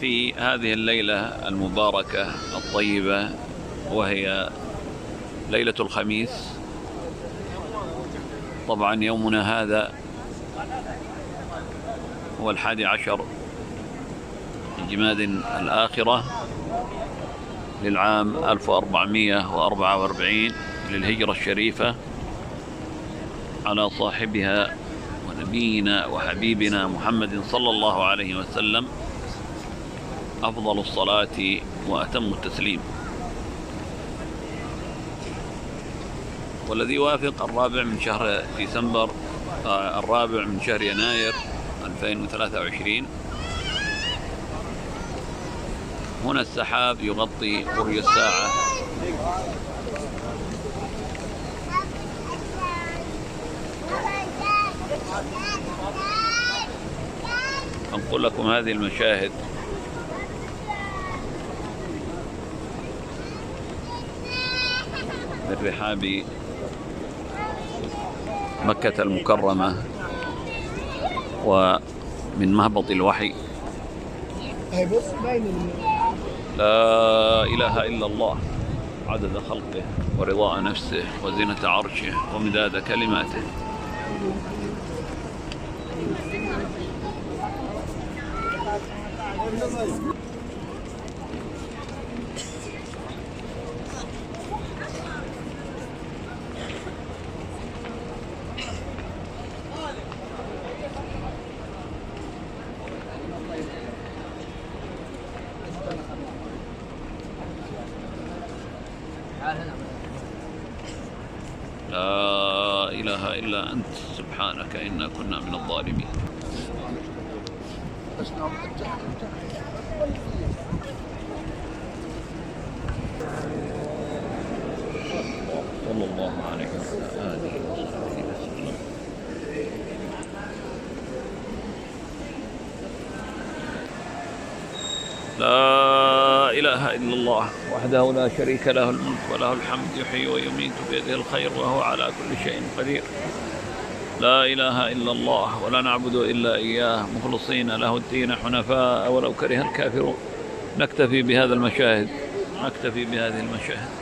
في هذه الليلة المباركة الطيبة، وهي ليلة الخميس. طبعا يومنا هذا هو 11 من جماد الآخرة للعام 1444 للهجرة الشريفة، على صاحبها ونبينا وحبيبنا محمد صلى الله عليه وسلم أفضل الصلاة وأتم التسليم، والذي يوافق الرابع من شهر ديسمبر، الرابع من شهر يناير 2023. هنا السحاب يغطي برج الساعة، أنقل لكم هذه المشاهد من رحاب مكة المكرمة ومن مهبط الوحي. لا إله إلا الله عدد خلقه ورضاء نفسه وزنة عرشه ومداد كلماته. لا إله إلا أنت سبحانك إنا كنا من الظالمين. صلى الله عليه وعلى آله وصحبه وسلم. لا إله إلا الله وحده لا شريك له الملك وله الحمد يحيي ويميت بيده الخير وهو على كل شيء قدير. لا إله إلا الله ولا نعبد إلا إياه مخلصين له الدين حنفاء ولو كره الكافرون. نكتفي بهذا المشاهد، نكتفي بهذه المشاهد.